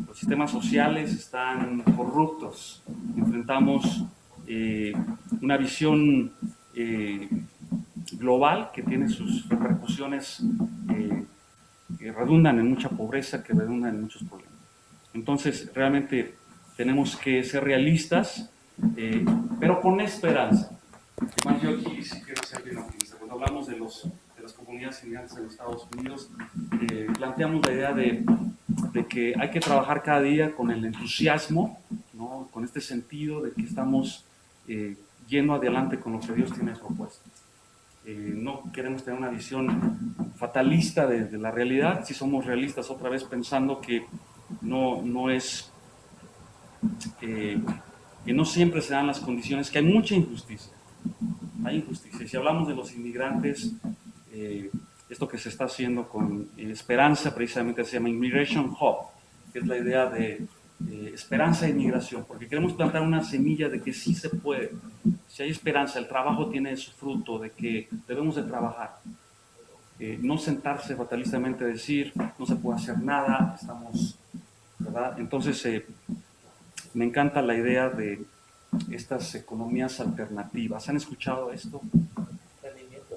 Los sistemas sociales están corruptos. Enfrentamos una visión global que tiene sus repercusiones que redundan en mucha pobreza, que redundan en muchos problemas. Entonces, realmente tenemos que ser realistas, pero con esperanza. Además, yo aquí sí quiero ser bien optimista. Cuando hablamos de las comunidades inmigrantes en los Estados Unidos, planteamos la idea de de que hay que trabajar cada día con el entusiasmo, ¿no? Con este sentido de que estamos yendo adelante con lo que Dios tiene propuesto. No queremos tener una visión fatalista de la realidad, si somos realistas otra vez pensando que no es, que no siempre se dan las condiciones, que hay mucha injusticia. Hay injusticia. Si hablamos de los inmigrantes, esto que se está haciendo con Esperanza, precisamente se llama Immigration Hub, que es la idea de esperanza e inmigración, porque queremos plantar una semilla de que sí se puede. Si hay esperanza, el trabajo tiene su fruto, de que debemos de trabajar. No sentarse fatalistamente a decir, no se puede hacer nada, estamos, ¿verdad? Entonces, me encanta la idea de estas economías alternativas. ¿Han escuchado esto? Emprendimiento.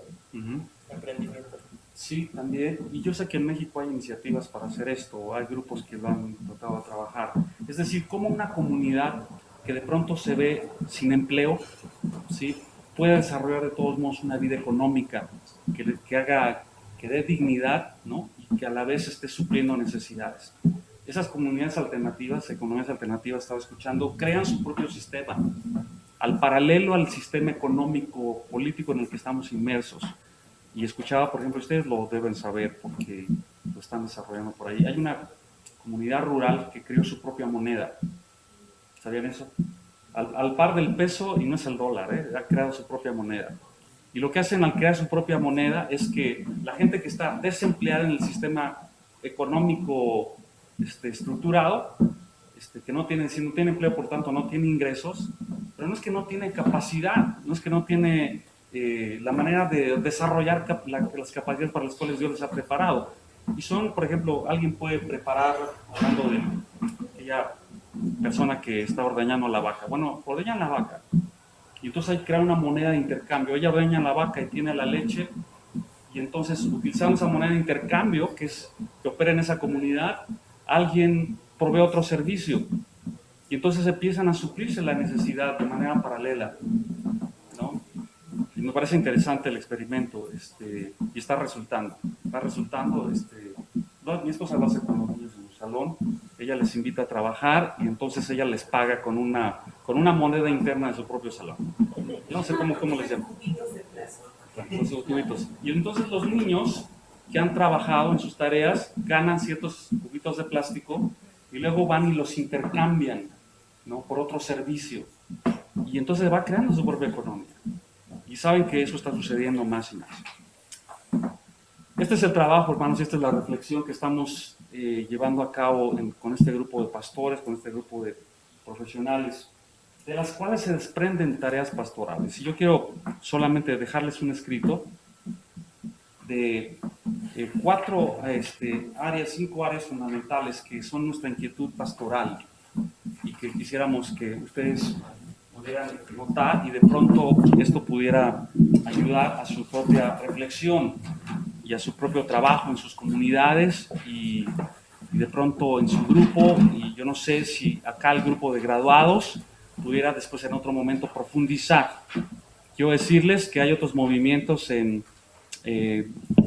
Emprendimiento. Sí, también. Y yo sé que en México hay iniciativas para hacer esto, hay grupos que lo han tratado de trabajar. Es decir, como una comunidad que de pronto se ve sin empleo, ¿sí?, puede desarrollar de todos modos una vida económica que dé dignidad, ¿no?, y que a la vez esté supliendo necesidades. Esas comunidades alternativas, economías alternativas, estaba escuchando, crean su propio sistema, al paralelo al sistema económico, político en el que estamos inmersos. Y escuchaba, por ejemplo, ustedes lo deben saber porque lo están desarrollando por ahí. Hay una comunidad rural que creó su propia moneda. ¿Sabían eso? Al par del peso, y no es el dólar, ha creado su propia moneda. Y lo que hacen al crear su propia moneda es que la gente que está desempleada en el sistema económico estructurado, que no tiene, si no tiene empleo, por tanto no tiene ingresos, pero no es que no tiene capacidad, no es que no tiene la manera de desarrollar las capacidades para las cuales Dios les ha preparado. Y son, por ejemplo, alguien puede preparar, hablando de aquella persona que está ordeñando la vaca. Bueno, ordeñan la vaca y entonces hay que crear una moneda de intercambio. Ella ordeña la vaca y tiene la leche, y entonces utilizando esa moneda de intercambio que opera en esa comunidad, alguien provee otro servicio y entonces empiezan a suplirse la necesidad de manera paralela, ¿no? Y me parece interesante el experimento, y está resultando, no, mi esposa lo hace con los niños en su salón, ella les invita a trabajar y entonces ella les paga con una moneda interna de su propio salón. No sé cómo les llaman. Esos cubitos. Y entonces los niños que han trabajado en sus tareas ganan ciertos cubitos de plástico y luego van y los intercambian, ¿no?, por otro servicio. Y entonces va creando su propia economía. Y saben que eso está sucediendo más y más. Este es el trabajo, hermanos, y esta es la reflexión que estamos llevando a cabo con este grupo de pastores, con este grupo de profesionales, de las cuales se desprenden tareas pastorales. Y yo quiero solamente dejarles un escrito de 5 áreas fundamentales que son nuestra inquietud pastoral y que quisiéramos que ustedes pudieran notar y de pronto esto pudiera ayudar a su propia reflexión y a su propio trabajo en sus comunidades y de pronto en su grupo. Y yo no sé si acá el grupo de graduados pudiera después en otro momento profundizar. Quiero decirles que hay otros movimientos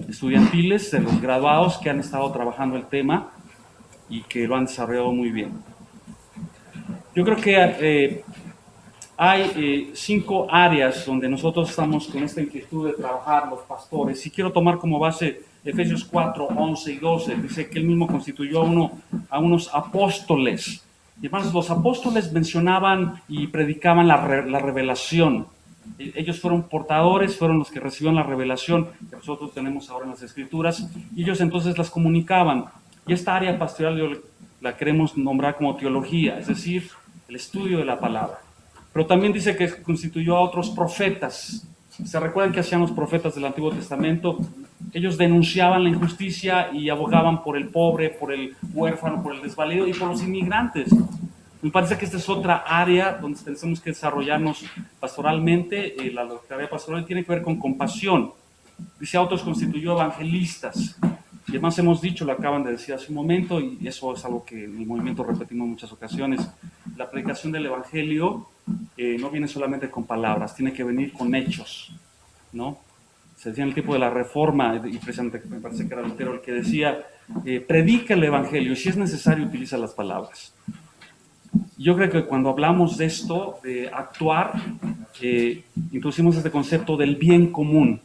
estudiantiles de los graduados que han estado trabajando el tema y que lo han desarrollado muy bien. Yo creo que hay 5 áreas donde nosotros estamos con esta inquietud de trabajar los pastores, y quiero tomar como base Efesios 4, 11 y 12. Dice que él mismo constituyó a unos apóstoles. Y hermanos, los apóstoles mencionaban y predicaban la revelación. Ellos fueron portadores, fueron los que recibieron la revelación que nosotros tenemos ahora en las Escrituras, y ellos entonces las comunicaban. Y esta área pastoral yo la queremos nombrar como teología, es decir, el estudio de la palabra. Pero también dice que constituyó a otros profetas. ¿Se recuerdan que hacían los profetas del Antiguo Testamento? Ellos denunciaban la injusticia y abogaban por el pobre, por el huérfano, por el desvalido y por los inmigrantes. Me parece que esta es otra área donde tenemos que desarrollarnos pastoralmente. La tarea pastoral tiene que ver con compasión. Dice, a otros constituyó evangelistas. Y además hemos dicho, lo acaban de decir hace un momento, y eso es algo que en el movimiento repetimos en muchas ocasiones, la predicación del evangelio no viene solamente con palabras, tiene que venir con hechos, ¿no? se decía en el tiempo de la Reforma, y precisamente me parece que era Lutero el que decía, predica el Evangelio, y si es necesario utiliza las palabras. Yo creo que cuando hablamos de esto, de actuar, introducimos este concepto del bien común,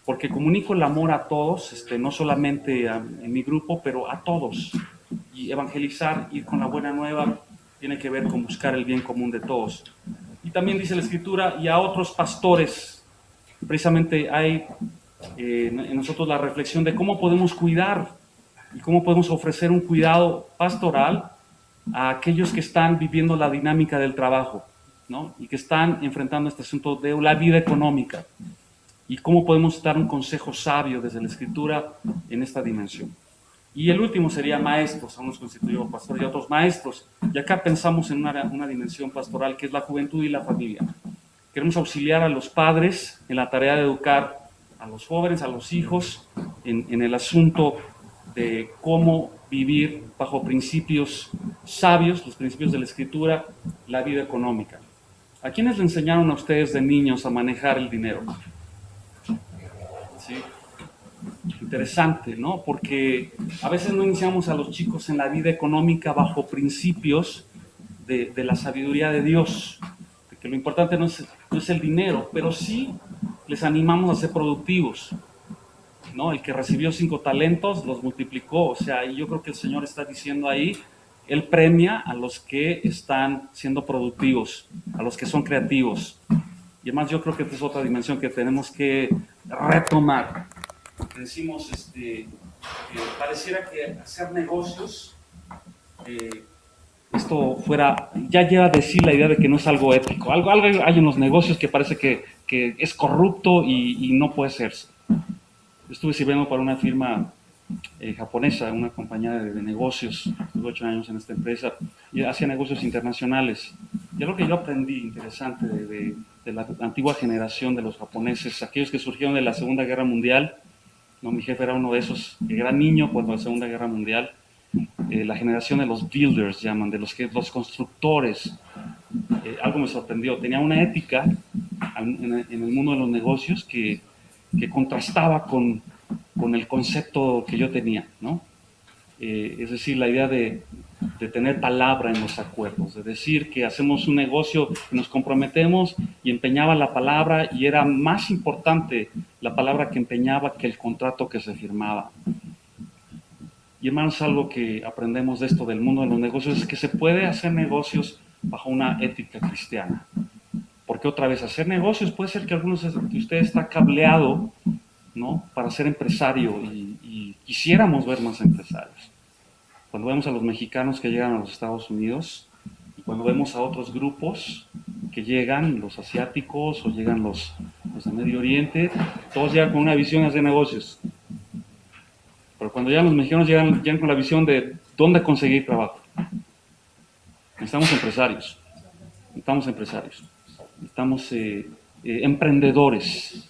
porque comunico el amor a todos, no solamente en mi grupo, pero a todos. Y evangelizar, ir con la buena nueva, tiene que ver con buscar el bien común de todos. Y también dice la Escritura, y a otros pastores. Precisamente hay en nosotros la reflexión de cómo podemos cuidar y cómo podemos ofrecer un cuidado pastoral a aquellos que están viviendo la dinámica del trabajo, ¿no? Y que están enfrentando este asunto de la vida económica. Y cómo podemos dar un consejo sabio desde la Escritura en esta dimensión. Y el último sería maestros, aún nos constituyó pastores y otros maestros. Y acá pensamos en una dimensión pastoral que es la juventud y la familia. Queremos auxiliar a los padres en la tarea de educar a los jóvenes, a los hijos, en el asunto de cómo vivir bajo principios sabios, los principios de la Escritura, la vida económica. ¿A quiénes le enseñaron a ustedes de niños a manejar el dinero? ¿Sí? Interesante, ¿no? Porque a veces no iniciamos a los chicos en la vida económica bajo principios de la sabiduría de Dios, de que lo importante no es el dinero, pero sí les animamos a ser productivos, ¿no? El que recibió 5 talentos los multiplicó, o sea, y yo creo que el Señor está diciendo ahí, Él premia a los que están siendo productivos, a los que son creativos. Y además yo creo que esta es otra dimensión que tenemos que retomar. Porque decimos, pareciera que hacer negocios, esto fuera, ya lleva a decir la idea de que no es algo ético. Algo hay en los negocios que parece que es corrupto y no puede serse. Estuve sirviendo para una firma japonesa, una compañía de negocios, tuve 8 años en esta empresa, y hacía negocios internacionales. Y algo que yo aprendí interesante de la antigua generación de los japoneses, aquellos que surgieron de la Segunda Guerra Mundial, ¿no? Mi jefe era uno de esos, que era niño cuando la Segunda Guerra Mundial, la generación de los builders, llaman, de los constructores. Algo me sorprendió, tenía una ética en el mundo de los negocios que contrastaba con el concepto que yo tenía, ¿no? Es decir, la idea de tener palabra en los acuerdos, de decir que hacemos un negocio, nos comprometemos y empeñaba la palabra, y era más importante la palabra que empeñaba que el contrato que se firmaba. Y hermanos, algo que aprendemos de esto del mundo de los negocios es que se puede hacer negocios bajo una ética cristiana. Porque otra vez, hacer negocios puede ser que algunos de ustedes está cableado, ¿no?, para ser empresario, y quisiéramos ver más empresarios. Cuando vemos a los mexicanos que llegan a los Estados Unidos, y cuando vemos a otros grupos que llegan, los asiáticos o llegan los de Medio Oriente, todos llegan con una visión de hacer negocios. Pero cuando llegan los mexicanos, llegan con la visión de dónde conseguir trabajo. Necesitamos empresarios, necesitamos emprendedores.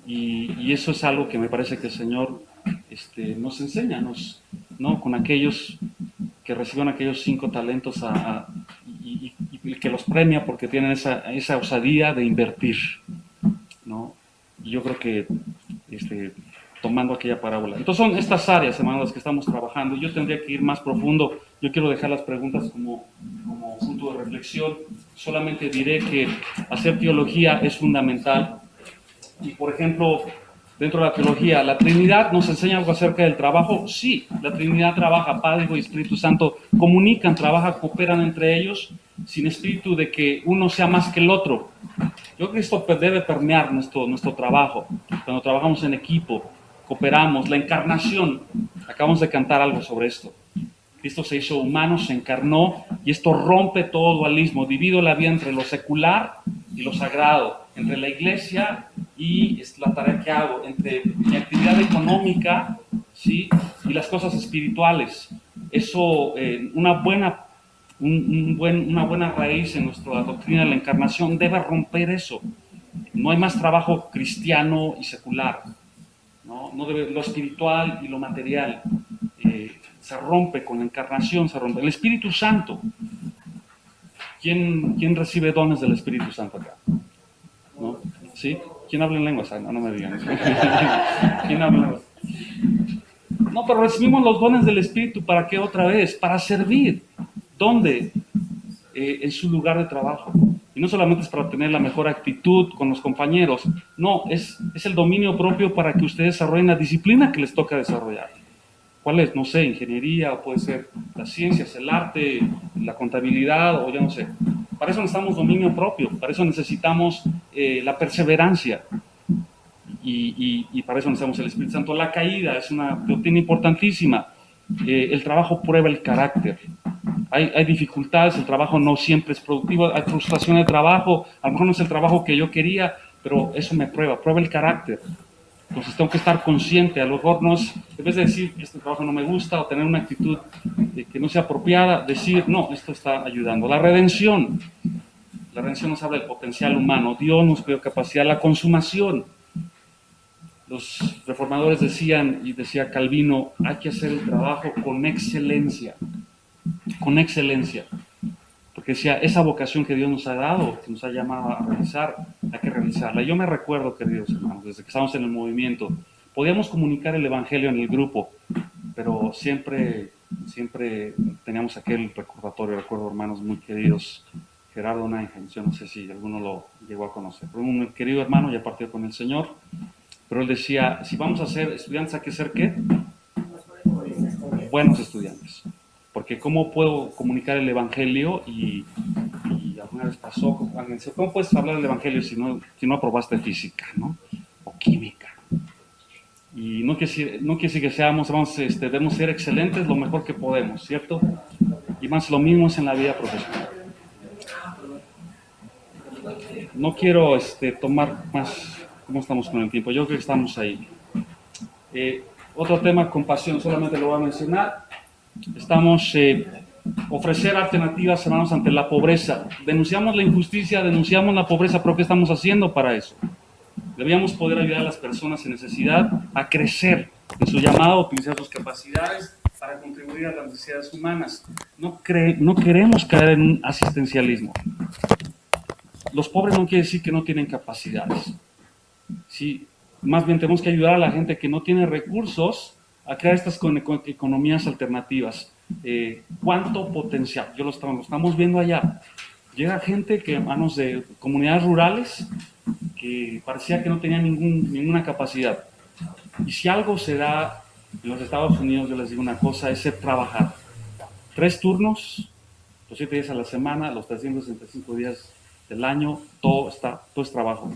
Y eso es algo que me parece que el Señor nos enseña, ¿no? Con aquellos que reciben aquellos 5 talentos y que los premia porque tienen esa osadía de invertir, ¿no? Y yo creo que tomando aquella parábola. Entonces son estas áreas, hermanos, las que estamos trabajando. Yo tendría que ir más profundo. Yo quiero dejar las preguntas como punto de reflexión. Solamente diré que hacer teología es fundamental. Y, por ejemplo, dentro de la teología, ¿la Trinidad nos enseña algo acerca del trabajo? Sí, la Trinidad trabaja, Padre, Hijo y Espíritu Santo comunican, trabajan, cooperan entre ellos, sin espíritu de que uno sea más que el otro. Yo creo que esto debe permear nuestro trabajo. Cuando trabajamos en equipo, cooperamos, la encarnación, acabamos de cantar algo sobre esto. Cristo se hizo humano, se encarnó, y esto rompe todo dualismo. Divido la vida entre lo secular y lo sagrado, entre la iglesia y la tarea que hago, entre mi actividad económica, ¿sí?, y las cosas espirituales. Eso, una buena raíz en nuestra doctrina de la encarnación debe romper eso. No hay más trabajo cristiano y secular, ¿no? No debe, lo espiritual y lo material se rompe con la encarnación, se rompe. El Espíritu Santo. ¿Quién recibe dones del Espíritu Santo acá? ¿No? ¿Sí? ¿Quién habla en lenguas? No, no me digan. ¿Quién habla en lenguas? No, pero recibimos los dones del Espíritu, ¿para qué otra vez? Para servir. ¿Dónde? En su lugar de trabajo. Y no solamente es para tener la mejor actitud con los compañeros, no, es el dominio propio para que ustedes desarrollen la disciplina que les toca desarrollar. ¿Cuál es? No sé, ingeniería, o puede ser las ciencias, el arte, la contabilidad, o ya no sé. Para eso necesitamos dominio propio, para eso necesitamos la perseverancia, y para eso necesitamos el Espíritu Santo. La caída es una doctrina importantísima. El trabajo prueba el carácter. Hay dificultades, el trabajo no siempre es productivo, hay frustración en el trabajo, a lo mejor no es el trabajo que yo quería, pero eso me prueba el carácter. Entonces tengo que estar consciente, a lo mejor no es, en vez de decir este trabajo no me gusta o tener una actitud que no sea apropiada, decir no, esto está ayudando. La redención nos habla del potencial humano, Dios nos dio capacidad, la consumación. Los reformadores decían, y decía Calvino, hay que hacer el trabajo con excelencia, porque decía, esa vocación que Dios nos ha dado, que nos ha llamado a realizar, hay que realizarla. Yo me recuerdo, queridos hermanos, desde que estábamos en el movimiento, podíamos comunicar el Evangelio en el grupo, pero siempre teníamos aquel recordatorio. Recuerdo hermanos muy queridos, Gerardo Náingen, yo no sé si alguno lo llegó a conocer, pero un querido hermano ya partió con el Señor, pero él decía, si vamos a ser estudiantes, ¿hay que ser qué? Buenos estudiantes. Porque ¿cómo puedo comunicar el Evangelio? Y alguna vez pasó, alguien dice, ¿cómo puedes hablar del Evangelio si no aprobaste física, ¿no? O química? Y no quiere decir que debemos ser excelentes lo mejor que podemos, ¿cierto? Y más lo mismo es en la vida profesional. No quiero tomar más. ¿Cómo estamos con el tiempo? Yo creo que estamos ahí. Otro tema, compasión, solamente lo voy a mencionar. Estamos ofrecer alternativas, hermanos, ante la pobreza. Denunciamos la injusticia, denunciamos la pobreza, pero ¿qué estamos haciendo para eso? Deberíamos poder ayudar a las personas en necesidad a crecer en su llamado, utilizar sus capacidades para contribuir a las necesidades humanas. No queremos caer en un asistencialismo. Los pobres no quiere decir que no tienen capacidades. Sí, más bien tenemos que ayudar a la gente que no tiene recursos a crear estas economías alternativas. ¿Cuánto potencial? Lo estamos viendo allá. Llega gente que, hermanos, de comunidades rurales que parecía que no tenían ninguna capacidad. Y si algo se da en los Estados Unidos, yo les digo una cosa, es trabajar. 3 turnos, los 7 días a la semana, los 365 días del año, todo es trabajo.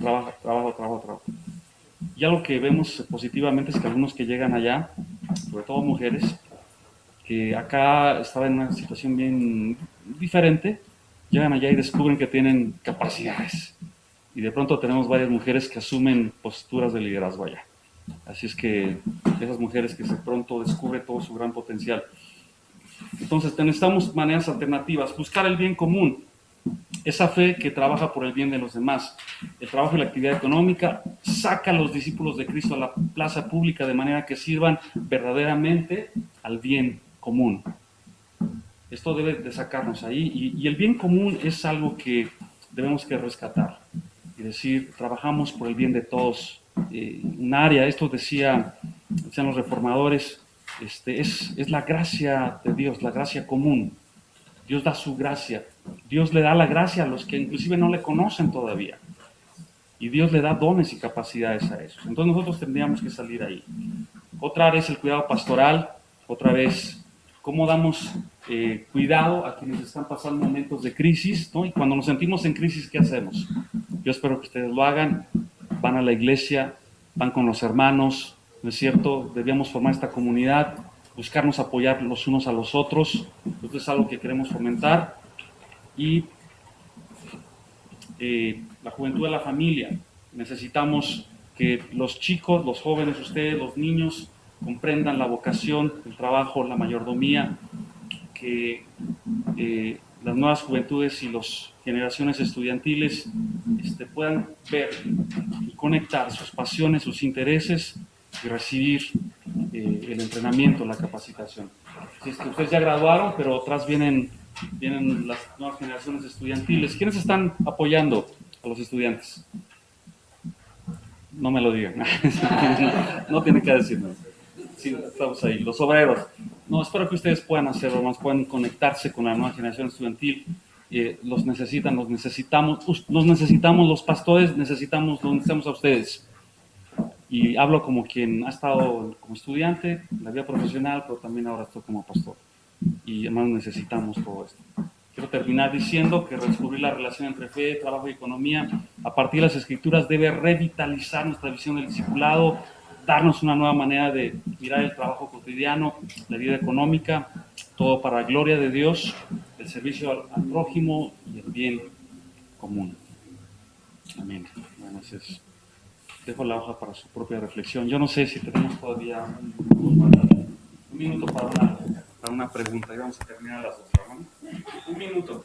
Y algo que vemos positivamente es que algunos que llegan allá, sobre todo mujeres, que acá estaban en una situación bien diferente, llegan allá y descubren que tienen capacidades. Y de pronto tenemos varias mujeres que asumen posturas de liderazgo allá. Así es que esas mujeres que de pronto descubren todo su gran potencial. Entonces necesitamos maneras alternativas, buscar el bien común. Esa fe que trabaja por el bien de los demás. El trabajo y la actividad económica saca a los discípulos de Cristo a la plaza pública de manera que sirvan verdaderamente al bien común. Esto debe de sacarnos ahí, y el bien común es algo que debemos que rescatar y decir, trabajamos por el bien de todos. Un área, esto decían los reformadores, es la gracia de Dios, la gracia común. Dios da su gracia. Dios le da la gracia a los que inclusive no le conocen todavía. Y Dios le da dones y capacidades a esos. Entonces nosotros tendríamos que salir ahí. Otra vez el cuidado pastoral. Otra vez, cómo damos cuidado a quienes están pasando momentos de crisis, ¿no? Y cuando nos sentimos en crisis, ¿qué hacemos? Yo espero que ustedes lo hagan. Van a la iglesia, van con los hermanos, ¿no es cierto? Debíamos formar esta comunidad, buscarnos apoyar los unos a los otros. Esto es algo que queremos fomentar. Y la juventud de la familia. Necesitamos que los chicos, los jóvenes, ustedes, los niños, comprendan la vocación, el trabajo, la mayordomía, que las nuevas juventudes y las generaciones estudiantiles puedan ver y conectar sus pasiones, sus intereses y recibir el entrenamiento, la capacitación. Si es que ustedes ya graduaron, pero atrás vienen las nuevas generaciones estudiantiles. ¿Quiénes están apoyando a los estudiantes? No me lo digan. No tiene que decirme. Sí, estamos ahí. Los obreros. No, espero que ustedes puedan hacerlo, más puedan conectarse con la nueva generación estudiantil. Los necesitan, los necesitamos los pastores, los necesitamos a ustedes. Y hablo como quien ha estado como estudiante, en la vida profesional, pero también ahora estoy como pastor. Y además necesitamos todo esto. Quiero terminar diciendo que redescubrir la relación entre fe, trabajo y economía a partir de las escrituras debe revitalizar nuestra visión del discipulado, darnos una nueva manera de mirar el trabajo cotidiano, la vida económica, todo para la gloria de Dios, el servicio al prójimo y el bien común. Amén. Bueno, entonces, dejo la hoja para su propia reflexión. Yo no sé si tenemos todavía un minuto para una pregunta y vamos a terminar las otras, ¿no? Un minuto.